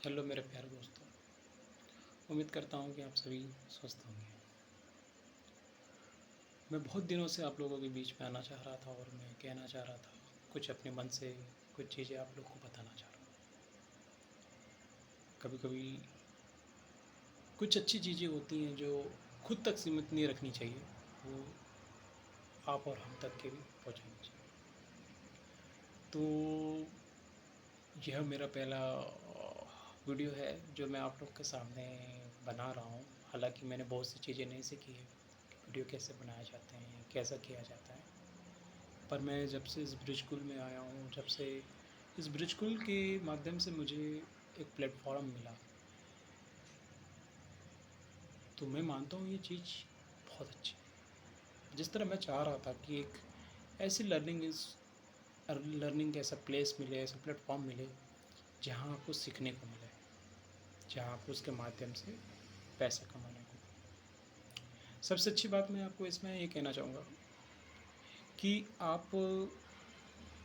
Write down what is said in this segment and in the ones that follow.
Hello मेरे प्यारे दोस्तों। उम्मीद करता हूँ कि आप सभी स्वस्थ होंगे। मैं बहुत दिनों से आप लोगों के बीच में आना चाह रहा था और मैं कहना चाह रहा था कुछ अपने मन से कुछ चीज़ें आप लोग को बताना चाह रहा हूँ। कभी कभी कुछ अच्छी चीज़ें होती हैं जो खुद तक सीमित नहीं रखनी चाहिए, वो आप और हम तक के भी पहुँचानी चाहिए। तो यह मेरा पहला वीडियो है जो मैं आप लोग के सामने बना रहा हूँ। हालांकि मैंने बहुत सी चीज़ें नहीं सीखी है कि वीडियो कैसे बनाए जाते हैं, कैसा किया जाता है। पर मैं जब से इस ब्रिज स्कूल में आया हूँ, जब से इस ब्रिज स्कूल के माध्यम से मुझे एक प्लेटफॉर्म मिला, तो मैं मानता हूँ ये चीज़ बहुत अच्छी है। जिस तरह मैं चाह रहा था कि एक ऐसी लर्निंग ऐसा प्लेस मिले, ऐसा प्लेटफॉर्म मिले जहाँ आपको सीखने को मिले, जहाँ आपको उसके माध्यम से पैसा कमाने को मिले। सबसे अच्छी बात मैं आपको इसमें ये कहना चाहूँगा कि आप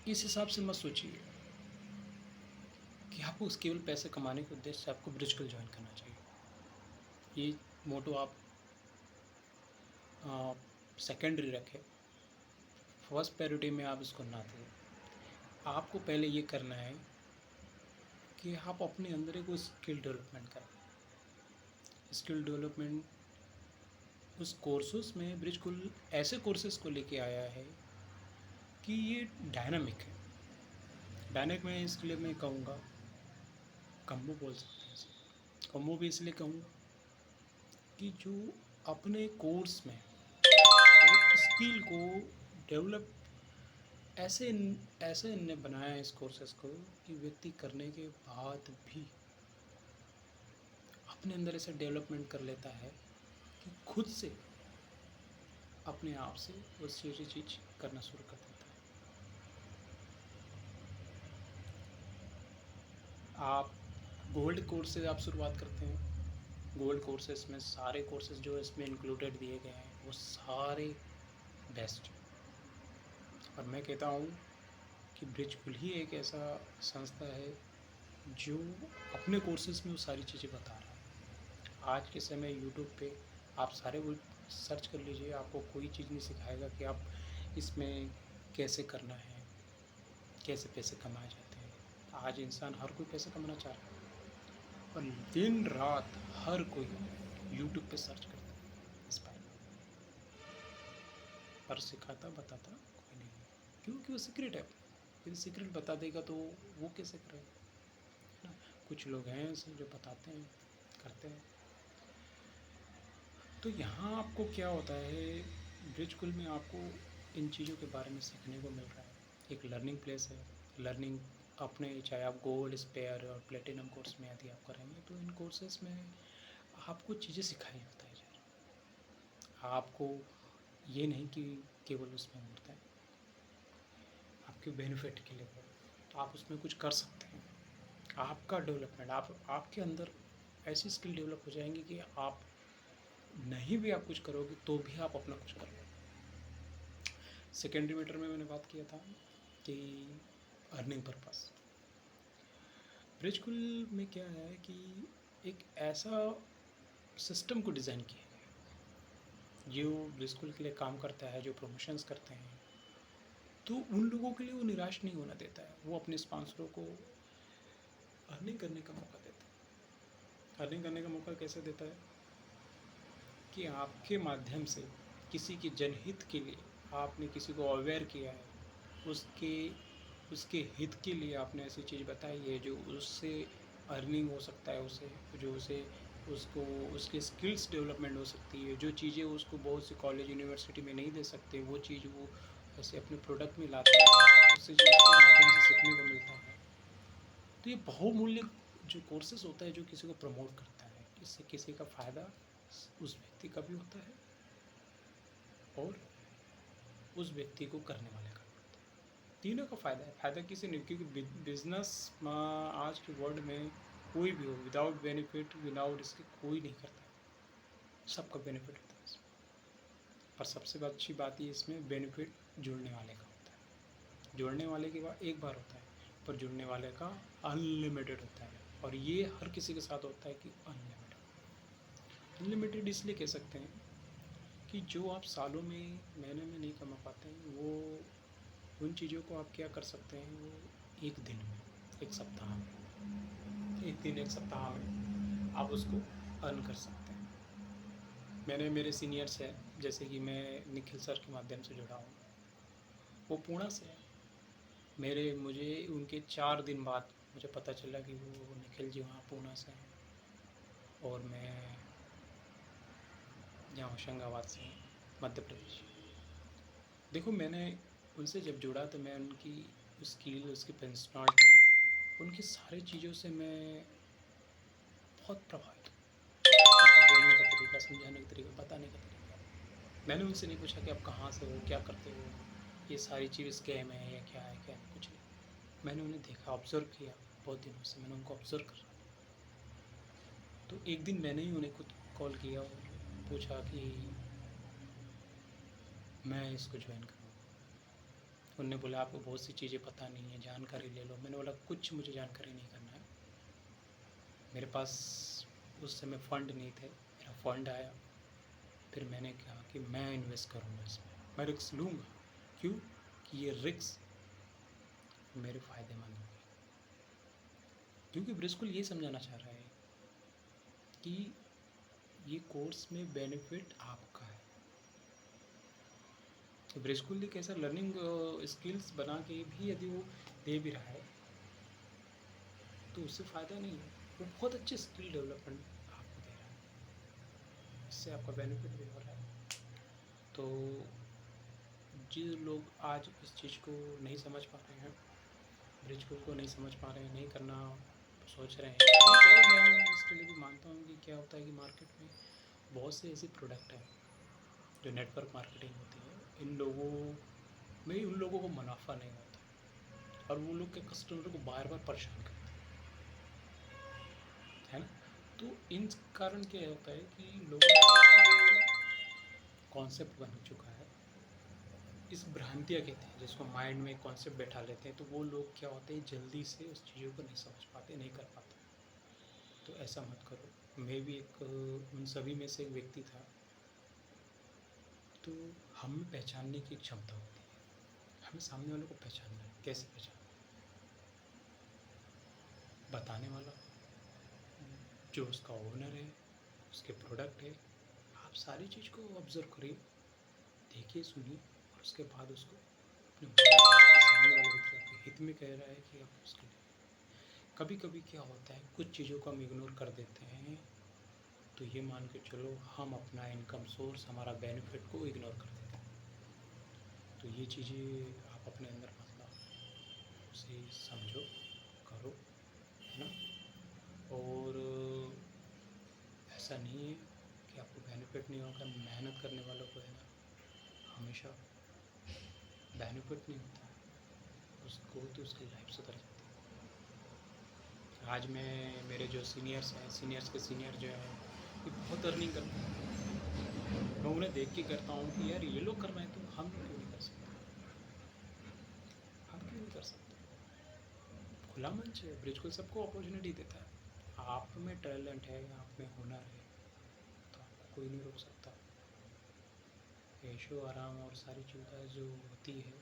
इस हिसाब से मत सोचिए कि आपको केवल पैसे कमाने के उद्देश्य से आपको ब्रिज स्कूल ज्वाइन करना चाहिए। ये मोटो आप सेकेंडरी रखें, फर्स्ट प्रायोरिटी में आप इसको ना दें। आपको पहले ये करना है कि आप अपने अंदर एक स्किल डेवलपमेंट करें। स्किल डेवलपमेंट उस कोर्सेस में ब्रिज स्कूल ऐसे कोर्सेज को लेके आया है कि ये डायनामिक है। डायनामिक में इसके लिए मैं कहूँगा कम्बो बोल सकते हैं इसे। कम्बो भी इसलिए कहूँगा कि जो अपने कोर्स में स्किल को डेवलप ऐसे ऐसे इनने बनाया है इस कोर्सेस को कि व्यक्ति करने के बाद भी अपने अंदर ऐसा डेवलपमेंट कर लेता है कि खुद से अपने आप से वो सारी चीज़ करना शुरू कर देता है। आप गोल्ड कोर्स से आप शुरुआत करते हैं। गोल्ड कोर्सेस में सारे कोर्सेज जो इसमें इंक्लूडेड दिए गए हैं वो सारे बेस्ट हैं। और मैं कहता हूँ कि ब्रिज स्कूल ही एक ऐसा संस्था है जो अपने कोर्सेज में वो सारी चीज़ें बता रहा है। आज के समय यूट्यूब पे आप सारे वो सर्च कर लीजिए, आपको कोई चीज़ नहीं सिखाएगा कि आप इसमें कैसे करना है, कैसे पैसे कमाए जाते हैं। आज इंसान हर कोई पैसे कमाना चाह रहा है और दिन रात हर कोई यूट्यूब पे सर्च करता है इस बारे में, पर सिखाता बताता कोई नहीं है, क्योंकि वो सीक्रेट है। यदि सीक्रेट बता देगा तो वो कैसे करेगा, है ना। कुछ लोग हैं ऐसे जो बताते हैं, करते हैं। तो यहाँ आपको क्या होता है, ब्रिज स्कूल में आपको इन चीज़ों के बारे में सीखने को मिल रहा है। एक लर्निंग प्लेस है। लर्निंग अपने, चाहे आप गोल्ड, स्पेयर और प्लेटिनम कोर्स में यदि आप करेंगे तो इन कोर्सेज में आपको चीज़ें सिखाई बताई जा रही है। आपको ये नहीं कि केवल उसमें होता है आपके बेनिफिट के लिए, तो आप उसमें कुछ कर सकते हैं। आपका डेवलपमेंट, आपके अंदर ऐसी स्किल डेवलप हो जाएंगी कि आप नहीं भी आप कुछ करोगे तो भी आप अपना कुछ कर लोगे। सेकेंडरी मैटर में मैंने बात किया था कि अर्निंग पर्पस। ब्रिज स्कूल में क्या है कि एक ऐसा सिस्टम को डिज़ाइन किया गया जो ब्रिज स्कूल के लिए काम करता है, जो प्रमोशंस करते हैं, तो उन लोगों के लिए वो निराश नहीं होना देता है। वो अपने स्पॉन्सरों को अर्निंग करने का मौका देता है। अर्निंग करने का मौका कैसे देता है कि आपके माध्यम से किसी के जनहित के लिए आपने किसी को अवेयर किया है, उसके उसके हित के लिए आपने ऐसी चीज़ बताई है जो उससे अर्निंग हो सकता है, उसे जो उसे उसको उसके स्किल्स डेवलपमेंट हो सकती है। जो चीज़ें उसको बहुत सी कॉलेज यूनिवर्सिटी में नहीं दे सकते, वो चीज़ वो ऐसे अपने प्रोडक्ट में लाता है, उससे जो उसके माध्यम से सीखने को मिलता है। तो ये बहुमूल्य जो कोर्सेज होता है जो किसी को प्रमोट करता है, इससे किसी का फ़ायदा उस व्यक्ति का भी होता है और उस व्यक्ति को करने वाले का भी होता है। तीनों का फ़ायदा है। फ़ायदा किसी नहीं, क्योंकि बिजनेस आज के वर्ल्ड में कोई भी हो, विदाउट बेनिफिट, विदाउट इसके कोई नहीं करता है। सबका बेनिफिट होता है इसमें। पर सबसे अच्छी बात ये इसमें बेनिफिट जुड़ने वाले का होता है। जुड़ने वाले के बाद एक बार होता है, पर जुड़ने वाले का अनलिमिटेड होता है। और ये हर किसी के साथ होता है कि अनलिमिटेड इसलिए कह सकते हैं कि जो आप सालों में महीने में नहीं कमा पाते हैं, वो उन चीज़ों को आप क्या कर सकते हैं, वो एक दिन में, एक सप्ताह में, एक दिन एक सप्ताह में आप उसको अर्न कर सकते हैं। मैंने मेरे सीनियर्स हैं, जैसे कि मैं निखिल सर के माध्यम से जुड़ा हूँ, वो पुणे से है। मुझे उनके 4 दिन बाद मुझे पता चला कि वो निखिल जी वहाँ पुणे से हैं और मैं यहाँ होशंगाबाद से हूँ, मध्य प्रदेश। देखो, मैंने उनसे जब जुड़ा तो मैं उनकी स्किल, उसकी पर्सनालिटी, उनकी सारी चीज़ों से मैं बहुत प्रभावित हूँ। उनका बोलने का तरीका, समझाने का तरीका, बताने का तरीका। मैंने उनसे नहीं पूछा कि आप कहाँ से हो, क्या करते हो, ये सारी चीज़ स्कैम है या क्या है, क्या नहीं, कुछ नहीं। मैंने उन्हें देखा, ऑब्ज़र्व किया, बहुत दिनों से मैंने उनको ऑब्ज़र्व कर रहा था। तो एक दिन मैंने ही उन्हें खुद कॉल किया और पूछा कि मैं इसको ज्वाइन करूँगा। उन्होंने बोला आपको बहुत सी चीज़ें पता नहीं है, जानकारी ले लो। मैंने बोला कुछ मुझे जानकारी नहीं करना है, मेरे पास उस समय फ़ंड नहीं थे। मेरा फ़ंड आया, फिर मैंने कहा कि मैं इन्वेस्ट करूँगा इसमें, मैं रिस्क लूँगा। क्यों कि ये रिस्क मेरे फ़ायदेमंद होगी। क्योंकि ब्रिस्कुल ये समझाना चाह रहा है कि ये कोर्स में बेनिफिट आपका है। तो ब्रिस्कुल एक ऐसा लर्निंग स्किल्स बना के भी यदि वो दे भी रहा है तो उससे फ़ायदा नहीं है, वो बहुत अच्छे स्किल डेवलपमेंट आपको दे रहा है, इससे आपका बेनिफिट भी हो रहा है। तो जो लोग आज इस चीज़ को नहीं समझ पा रहे हैं, ब्रिजकुल को नहीं समझ पा रहे हैं, नहीं करना सोच रहे हैं, ठीक है, मैं इसके लिए भी मानता हूँ कि क्या होता है कि मार्केट में बहुत से ऐसे प्रोडक्ट हैं जो नेटवर्क मार्केटिंग होती है, उन लोगों को मुनाफा नहीं होता और वो लोग के कस्टमर को बार बार परेशान करते हैं, है ना। तो इन कारण क्या होता है कि लोगों का कॉन्सेप्ट बन चुका है, इस भ्रांतियाँ कहते हैं जिसको माइंड में कॉन्सेप्ट बैठा लेते हैं, तो वो लोग क्या होते हैं जल्दी से उस चीज़ों को नहीं समझ पाते, नहीं कर पाते। तो ऐसा मत करो। मैं भी एक उन सभी में से एक व्यक्ति था। तो हमें पहचानने की क्षमता होती है, हमें सामने वाले को पहचानना है। कैसे पहचानना है? बताने वाला, जो उसका ओनर है, उसके प्रोडक्ट है, आप सारी चीज़ को ऑब्ज़र्व करिए, देखिए, सुनिए और उसके बाद उसको अपने सामने वाले व्यक्ति आपके हित में कह रहा है कि आप उसके लिए। कभी कभी क्या होता है, कुछ चीज़ों को हम इग्नोर कर देते हैं, तो ये मान के चलो हम अपना इनकम सोर्स, हमारा बेनिफिट को इग्नोर कर देते हैं। तो ये चीज़ें आप अपने अंदर मत लाओ, उसे समझो, करो, है ना। और ऐसा नहीं है कि आपको बेनिफिट नहीं होगा। मेहनत करने वालों को है ना, हमेशा बेनिफिट नहीं होता है, उसको तो उसकी लाइफ सुधर जाती है। आज मैं, मेरे जो सीनियर्स हैं, सीनियर्स के सीनियर जो हैं, ये बहुत अर्निंग करते हैं। मैं उन्हें देख के करता हूँ कि यार ये लोग कर रहे हैं तो हम लोग क्यों नहीं कर सकते, हम क्यों नहीं कर सकते। खुला मंच है, ब्रिजकुल सबको अपॉर्चुनिटी देता है। आप में टैलेंट है, आप में हुनर है, तो आपको कोई नहीं रोक सकता। ऐशो आराम और सारी चीज़ें जो होती है,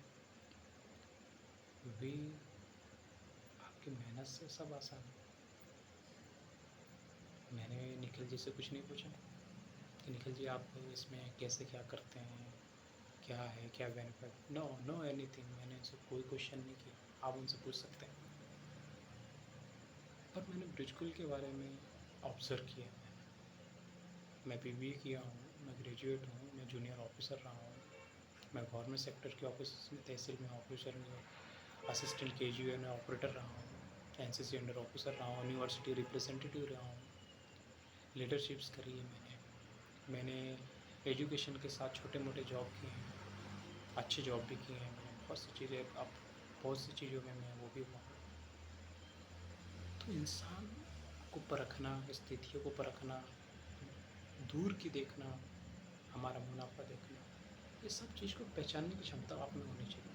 वे आपकी मेहनत से सब आसान है। मैंने निखिल जी से कुछ नहीं पूछा कि निखिल जी आप इसमें कैसे क्या करते हैं, क्या है, क्या बेनिफिट, नो नो एनीथिंग। मैंने उनसे कोई क्वेश्चन नहीं किया, आप उनसे पूछ सकते हैं। पर मैंने ब्रिजकुल के बारे में ऑब्ज़र्व किया। मैं बीबीए किया हूँ, मैं ग्रेजुएट हूँ, मैं जूनियर ऑफिसर रहा हूँ, मैं गवर्नमेंट सेक्टर के ऑफिस में, तहसील में ऑफिसर, असिस्टेंट KGN में ऑपरेटर रहा हूँ, NCC अंडर ऑफिसर रहा हूँ, यूनिवर्सिटी रिप्रेजेंटेटिव रहा हूँ, लीडरशिप्स करी है मैंने एजुकेशन के साथ छोटे मोटे जॉब किए हैं, अच्छे जॉब भी किए हैं मैंने, बहुत सी चीज़ें, अब बहुत सी चीज़ों में मैं वो भी हुआ हूँ। तो इंसान को परखना, स्थितियों को परखना, दूर की देखना, हमारा मुनाफा देखना, ये सब चीज़ को पहचानने की क्षमता आप में होनी चाहिए।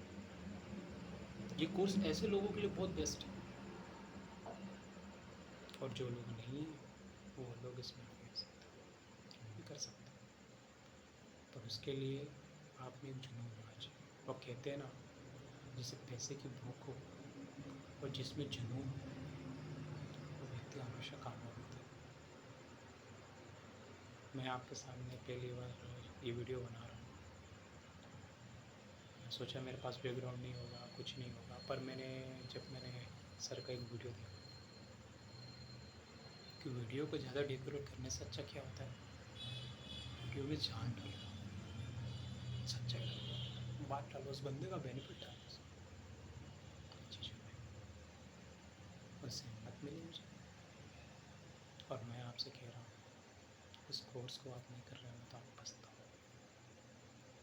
ये कोर्स ऐसे लोगों के लिए बहुत बेस्ट है और जो लोग नहीं हैं वो लोग इसमें आ नहीं सकते, वो भी कर सकते हैं। पर उसके लिए आप में एक जुनून होना चाहिए। और कहते हैं ना, जिसे पैसे की भूख हो और जिसमें जुनून हो, वो व्यक्ति हमेशा कामयाब होता है। मैं आपके सामने पहली बार ये वीडियो बना रहा हूँ। मैं सोचा मेरे पास बैकग्राउंड नहीं होगा, कुछ नहीं होगा, पर जब मैंने सर का एक वीडियो देखा कि वीडियो को ज़्यादा डेकोरेट करने से अच्छा क्या होता है, वीडियो में जान डालो, सच्चाई डालो, बात डालो, उस बंदे का बेनिफिट डालो चीज़ों में। उससे हिम्मत मिली मुझे, और मैं आपसे कह रहा हूँ, इस कोर्स को आप नहीं कर रहे हो तो आप पछताओ।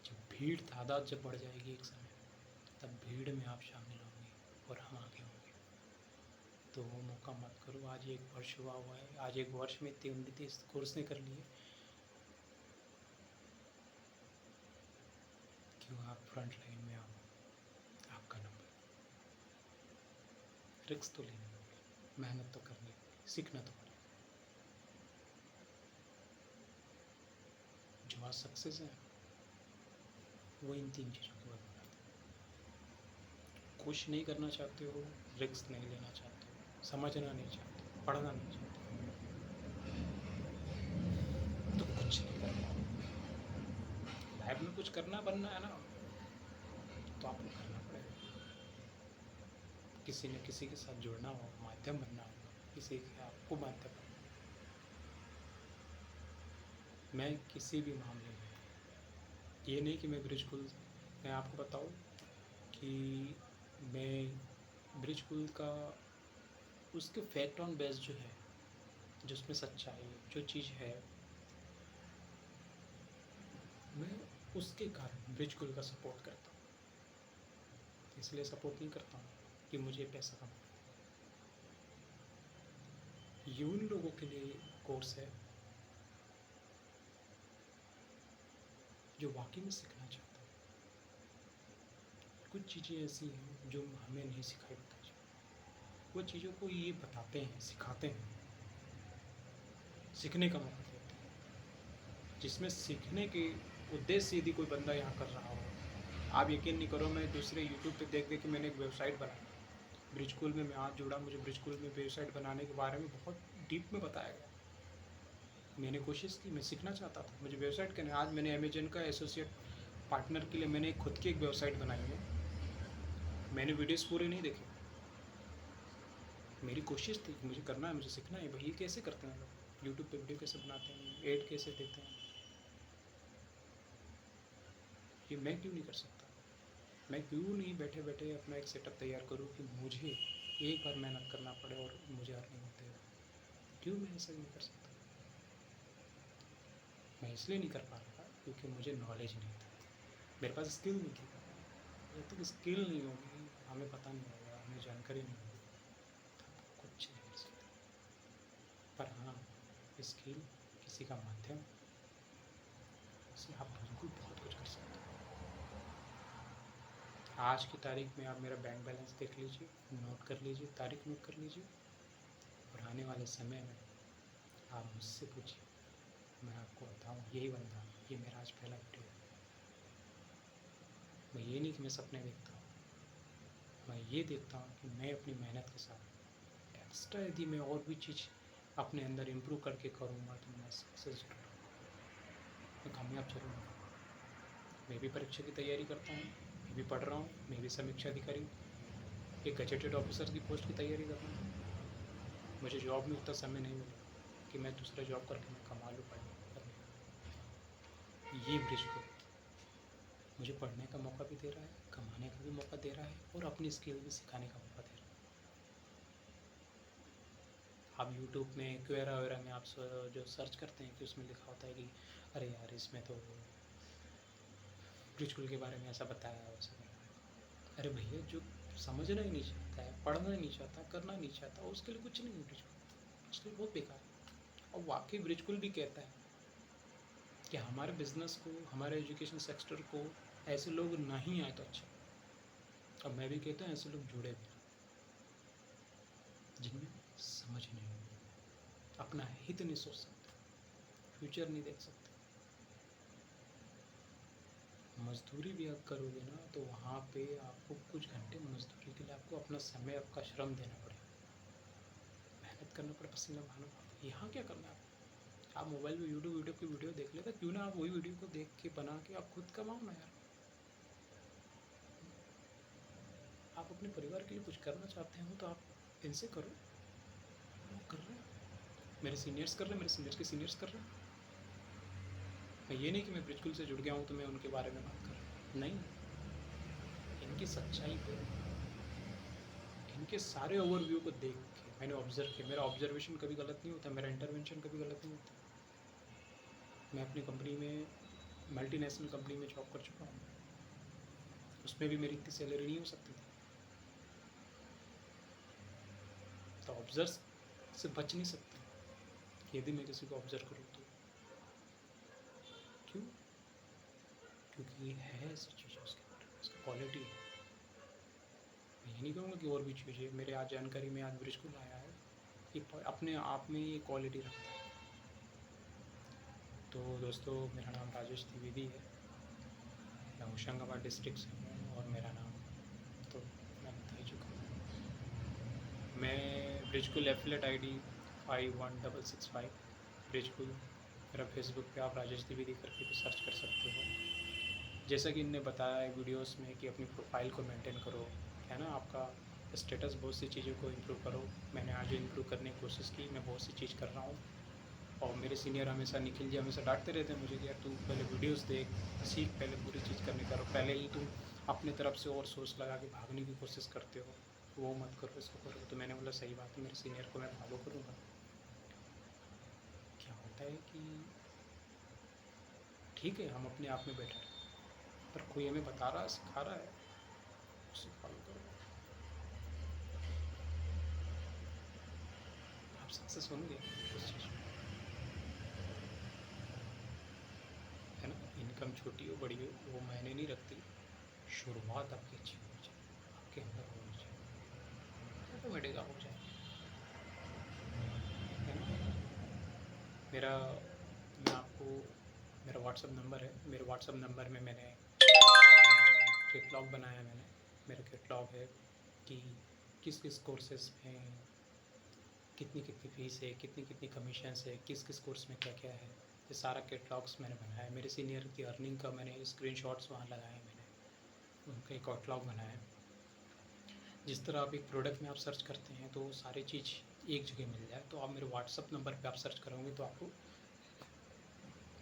जब भीड़ तादाद जब बढ़ जाएगी एक समय, तब भीड़ में आप शामिल होंगे और हम आगे होंगे। तो वो मौका मत करो। आज 1 वर्ष हुआ है, आज 1 वर्ष में इतनी उन्नति इस कोर्स ने कर ली है, क्यों आप फ्रंट लाइन में आओ। आपका नंबर, रिस्क तो लेनी होगी, मेहनत तो करनी होगी, सीखना तो पड़ेगा। जो आज सक्सेस है वो इन 3 चीज़ों के बाद बनाते हैं। कुछ नहीं करना चाहते हो, रिस्क नहीं लेना चाहते हो, समझना नहीं चाहते हो, पढ़ना नहीं चाहते हो, तो कुछ नहीं कर पाओ। लाइफ में कुछ करना बनना है ना, तो आपको करना पड़ेगा। किसी न किसी के साथ जुड़ना होगा, माध्यम बनना होगा, किसी के आपको माध्यम बनना। मैं किसी भी मामले में, ये नहीं कि मैं ब्रिज-कुल, मैं आपको बताऊँ कि मैं ब्रिज-कुल का उसके फैक्ट ऑन बेस जो है, जो उसमें सच्चाई जो चीज़ है, मैं उसके कारण ब्रिज-कुल का सपोर्ट करता हूँ। इसलिए सपोर्ट नहीं करता हूँ कि मुझे पैसा कमाना है। ये उन लोगों के लिए कोर्स है जो वाकई में सीखना चाहते हैं। कुछ चीज़ें ऐसी हैं जो हमें नहीं सिखाई बताई जाती, वो चीज़ों को ये बताते हैं, सिखाते हैं, सीखने का मौका देते हैं। जिसमें सीखने के उद्देश्य यदि कोई बंदा यहाँ कर रहा हो, आप यकीन नहीं करो, मैं दूसरे यूट्यूब पे देख देख के मैंने एक वेबसाइट बनाई। ब्रिज-कुल में मैं आज जुड़ा, मुझे ब्रिज-कुल में वेबसाइट बनाने के बारे में बहुत डीप में बताया गया। मैंने कोशिश की, मैं सीखना चाहता था, मुझे वेबसाइट करनी। आज मैंने अमेजन का एसोसिएट पार्टनर के लिए मैंने खुद की एक वेबसाइट बनाई है। मैंने वीडियोस पूरे नहीं देखे, मेरी कोशिश थी कि मुझे करना है, मुझे सीखना है। भाई ये कैसे करते हैं लोग, यूट्यूब पे वीडियो कैसे बनाते हैं, ऐड कैसे देते हैं, ये मैं क्यों नहीं कर सकता। मैं क्यों नहीं बैठे बैठे अपना एक सेटअप तैयार करूँ कि मुझे एक बार मेहनत करना पड़े और मुझे अर्निंग होते रहे। क्यों मैं ऐसा नहीं कर सकता। मैं इसलिए नहीं कर पा रहा था क्योंकि मुझे नॉलेज नहीं था, मेरे पास स्किल नहीं थी। जब तक स्किल नहीं होगी, हमें पता नहीं होगा, हमें जानकारी नहीं होगी, तब कुछ नहीं कर सकते। पर हाँ, स्किल किसी का माध्यम, उससे आप बिल्कुल बहुत कुछ कर सकते हो। आज की तारीख में आप मेरा बैंक बैलेंस देख लीजिए, नोट कर लीजिए, तारीख नोट कर लीजिए, और आने वाले समय में आप मुझसे पूछिए, मैं आपको बताऊँ यही बंदा, ये मेरा आज पहला वीडियो है। मैं ये नहीं कि मैं सपने देखता हूँ, मैं ये देखता हूँ कि मैं अपनी मेहनत के साथ एक्स्ट्रा यदि मैं और भी चीज़ अपने अंदर इम्प्रूव करके करूँगा तो मैं सक्सेस जरूर होगा, मैं कामयाब जरूर होगा। मैं भी परीक्षा की तैयारी करता हूँ, मैं भी पढ़ रहा हूँ, मैं भी समीक्षा अधिकारी, एक गजेटेड ऑफिसर की पोस्ट की तैयारी कर रहा हूँ। मुझे जॉब में उतना समय नहीं मिलेगा कि मैं दूसरा जॉब करके मैं कमा लूँ पढ़ने पर नहीं। ये ब्रिज को मुझे पढ़ने का मौका भी दे रहा है, कमाने का भी मौका दे रहा है, और अपनी स्किल भी सिखाने का मौका दे रहा है। आप यूट्यूब में क्वेरा वगैरह में आप जो सर्च करते हैं कि उसमें लिखा होता है कि अरे यार इसमें तो ब्रिज के बारे में ऐसा बताया है, वैसा बताया है। अरे भैया, जो समझना ही नहीं चाहता है, पढ़ना ही नहीं चाहता, करना नहीं चाहता, उसके लिए कुछ नहीं है ब्रिज, उसके लिए बहुत बेकार है। और वाकई ब्रिज भी कहता है कि हमारे बिजनेस को, हमारे एजुकेशन सेक्टर को ऐसे लोग नहीं आए तो अच्छा। अब मैं भी कहता हूँ ऐसे लोग जुड़े भी, जिनमें समझ नहीं हो, अपना हित नहीं सोच सकते, फ्यूचर नहीं देख सकते। मजदूरी भी आप करोगे ना तो वहाँ पे आपको कुछ घंटे मजदूरी के लिए आपको अपना समय, आपका श्रम देना पड़ेगा, मेहनत करना पड़े, पसीना बहाना पड़ता है। यहाँ क्या करना है आपको? आप मोबाइल में यूट्यूब की वीडियो देख लेते, क्यों ना आप वही वीडियो को देख के बना के आप खुद कमाओ ना यार। आप अपने परिवार के लिए कुछ करना चाहते हो तो आप इनसे करो, वो कर रहे हैं, मेरे सीनियर्स कर रहे हैं, मेरे सीनियर्स के सीनियर्स कर रहे हैं। मैं ये नहीं कि मैं ब्रिज स्कूल से जुड़ गया हूँ तो मैं उनके बारे में बात कर रहा हूँ, नहीं। इनकी सच्चाई पे, इनके सारे ओवरव्यू को देख के मैंने ऑब्जर्व किया। मेरा ऑब्जर्वेशन कभी गलत नहीं होता, मेरा इंटरवेंशन कभी गलत नहीं होता। मैं अपनी कंपनी में, मल्टीनेशनल कंपनी में जॉब कर चुका हूँ, उसमें भी मेरी इतनी सैलरी नहीं हो सकती थी। तो ऑब्जर्व से बच नहीं सकते यदि मैं किसी को ऑब्जर्व करूँ तो। क्यों? क्योंकि है ऐसी चीज़ें उसके अंदर, उसकी क्वालिटी है। मैं ये नहीं कहूँगा कि और भी चीज़ें मेरे आज जानकारी में आज ब्रिज स्कूल आया है, ये अपने आप में ये क्वालिटी रखता है। तो दोस्तों, मेरा नाम राजेश द्विवेदी है, मैं होशंगाबाद डिस्ट्रिक्ट से हूँ और मेरा नाम तो मैं बता ही चुका हूँ। मैं bridge school affiliate ID 51665 bridge school. मेरा फेसबुक पे आप राजेश द्विवेदी करके भी सर्च कर सकते हो। जैसा कि इनने बताया है वीडियोस में कि अपनी प्रोफाइल को मेंटेन करो, है ना, आपका स्टेटस, बहुत सी चीज़ों को इम्प्रूव करो। मैंने आज इम्प्रूव करने की कोशिश की, मैं बहुत सी चीज़ कर रहा हूँ। और मेरे सीनियर हमेशा, निखिल जी हमेशा डांटते रहते हैं मुझे कि यार तू पहले वीडियोस देख, सीख, पहले पूरी चीज़ करने करो, पहले ही तुम अपने तरफ से और सोच लगा के भागने की कोशिश करते हो, वो मत करो, इसको करो। तो मैंने बोला सही बात है, मेरे सीनियर को मैं फॉलो करूँगा। क्या होता है कि ठीक है हम अपने आप में बेटर हैं, पर कोई हमें बता रहा है, सिखा रहा है, उसे फॉलो करो। आप सक्सेस होंगे उस चीज़ में, है ना। इनकम छोटी हो बड़ी हो वो मायने नहीं रखती, शुरुआत आपकी अच्छी होनी चाहिए, आपके अंदर होनी चाहिए, ऑटोमेटिक आप हो जाएंगे, है ना। मेरा, मैं आपको, मेरा व्हाट्सअप नंबर है, मेरे व्हाट्सअप नंबर में मैंने कैटलॉग बनाया, मैंने, मेरा कैटलॉग है कि किस किस कोर्सेज में कितनी कितनी फ़ीस है, कितनी कितनी कमीशन है, किस किस कोर्स में क्या क्या है, ये सारा कैटलॉग्स मैंने बनाया है। मेरे सीनियर की अर्निंग का मैंने स्क्रीनशॉट्स वहाँ लगाए, मैंने उनका एक कैटलॉग बनाया है। जिस तरह आप एक प्रोडक्ट में आप सर्च करते हैं तो सारी चीज़ एक जगह मिल जाए, तो आप मेरे व्हाट्सअप नंबर पे आप सर्च करोगे तो आपको,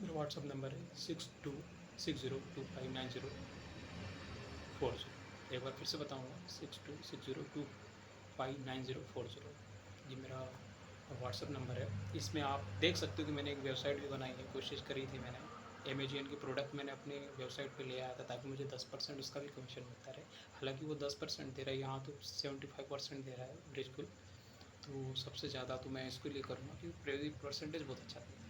मेरा व्हाट्सअप नंबर है 6260259040। एक बार फिर से बताऊँगा, 6260259040, ये मेरा व्हाट्सअप नंबर है। इसमें आप देख सकते हो कि मैंने एक वेबसाइट भी बनाई है, कोशिश करी थी मैंने, अमेजन के प्रोडक्ट मैंने अपने वेबसाइट पे ले आया था ताकि मुझे 10% उसका भी कमीशन मिलता रहे। हालांकि वो 10% दे रहा है, यहाँ तो 75% दे रहा है बिल्कुल। तो सबसे ज़्यादा तो मैं इसको लिए करूँगा क्योंकि परसेंटेज बहुत अच्छा देता है।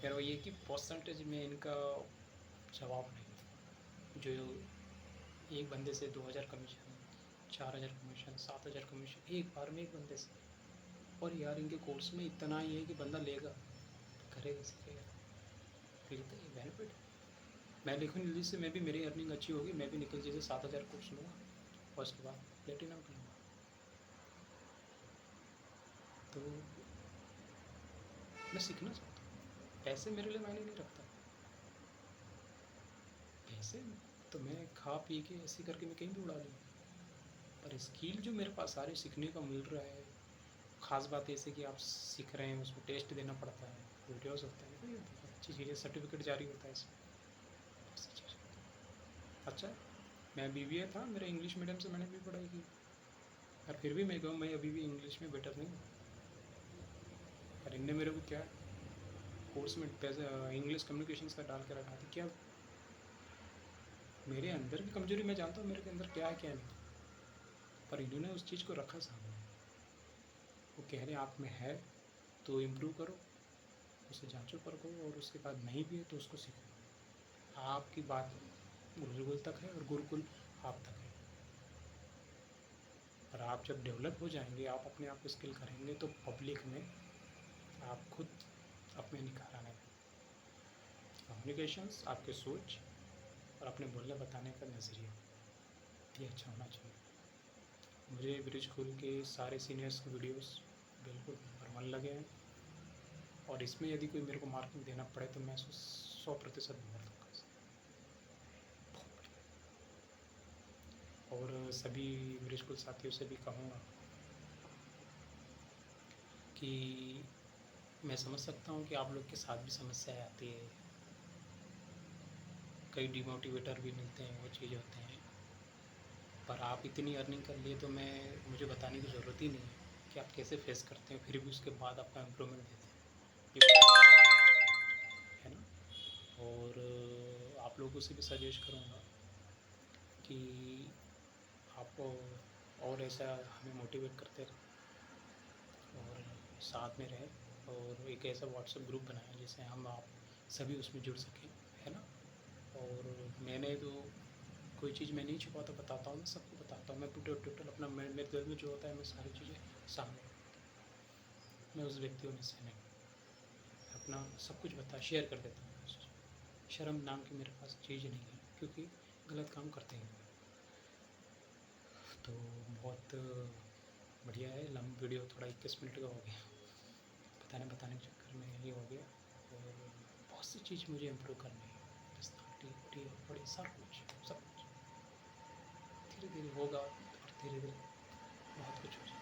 मेरा ये कि परसेंटेज में इनका जवाब नहीं, जो एक बंदे से 2000 कमीशन, 4000 कमीशन, 7000 कमीशन एक बार में एक बंदे से। और यार इनके कोर्स में इतना ही है कि बंदा लेगा, करेगा, सीखेगा, फिर तो ये बेनिफिट है। मैं निखिल जी से, मैं भी, मेरी अर्निंग अच्छी होगी, मैं भी निखिल जी से 7000 कोर्स लूँगा और उसके बाद प्लेटिनम करूँगा। तो मैं सीखना चाहता हूँ, पैसे मेरे लिए मायने नहीं रखता। पैसे तो मैं खा पी के ऐसे करके मैं कहीं भी उड़ा लूँगा, पर स्किल जो मेरे पास सारे सीखने का मिल रहा है, ख़ास बात ऐसे कि आप सीख रहे हैं, उसमें टेस्ट देना पड़ता है, वीडियोस होते हैं, तो ये बहुत अच्छी चीज़ है, सर्टिफिकेट जारी होता है इसमें, बहुत सी चीज़ अच्छा है। मैं BBA था, मेरा इंग्लिश मीडियम से मैंने भी पढ़ाई की, और फिर भी मैं कहूँ मैं अभी भी इंग्लिश में बेटर नहीं हूँ। पर इनने मेरे को क्या कोर्स में पैसे इंग्लिश कम्युनिकेशंस का डाल के रखा था, क्या मेरे अंदर की कमजोरी मैं जानता हूँ मेरे के अंदर क्या है क्या नहीं, पर इन्होंने उस चीज़ को रखा सामने। वो कह रहे आप में है तो इम्प्रूव करो, उसे जांचो परखो, और उसके बाद नहीं भी है तो उसको सीखो। आपकी बात गुरुकुल तक है और गुरुकुल आप तक है, पर आप जब डेवलप हो जाएंगे, आप अपने आप को स्किल करेंगे तो पब्लिक में आप खुद अपने निखार आने में। कम्युनिकेशंस, आपके सोच और अपने बोलने बताने का नज़रिया, ये अच्छा होना चाहिए। मुझे ब्रिज स्कूल के सारे सीनियर्स के वीडियोस बिल्कुल नंबर 1 लगे हैं, और इसमें यदि कोई मेरे को मार्किंग देना पड़े तो मैं 100% नंबर दूँगा इसे। बहुत बढ़िया। और सभी ब्रिज स्कूल साथियों से भी कहूँगा कि मैं समझ सकता हूँ कि आप लोग के साथ भी समस्याएँ आती है, कई डिमोटिवेटर भी मिलते हैं, वो चीज़ होते हैं, पर आप इतनी अर्निंग कर लिए तो मुझे बताने की ज़रूरत ही नहीं है कि आप कैसे फेस करते हैं, फिर भी उसके बाद आपका इम्प्रूवमेंट देते हैं, ये है ना। और आप लोगों से भी सजेस्ट करूँगा कि आप और ऐसा हमें मोटिवेट करते रहें और साथ में रहें, और एक ऐसा व्हाट्सएप ग्रुप बनाएं जिससे हम आप सभी उसमें जुड़ सकें, है ना। और मैंने तो कोई चीज़ मैं नहीं छुपाता, बताता हूँ, मैं सबको बताता हूँ, मैं टोटल अपना मेरे दिल में जो होता है मैं सारी चीज़ें सामने रखता हूँ। मैं उस व्यक्तियों में से नहीं, अपना सब कुछ शेयर कर देता हूँ। शर्म नाम की मेरे पास चीज़ नहीं है, क्योंकि गलत काम करते हैं। तो बहुत बढ़िया है, लंबा वीडियो थोड़ा 21 मिनट का हो गया, बताने के चक्कर में ये हो गया। और बहुत सी चीज़ मुझे इम्प्रूव करनी है, पर्सनालिटी बड़ी सब कुछ धीरे धीरे होगा, और धीरे धीरे बहुत कुछ हो जाएगा।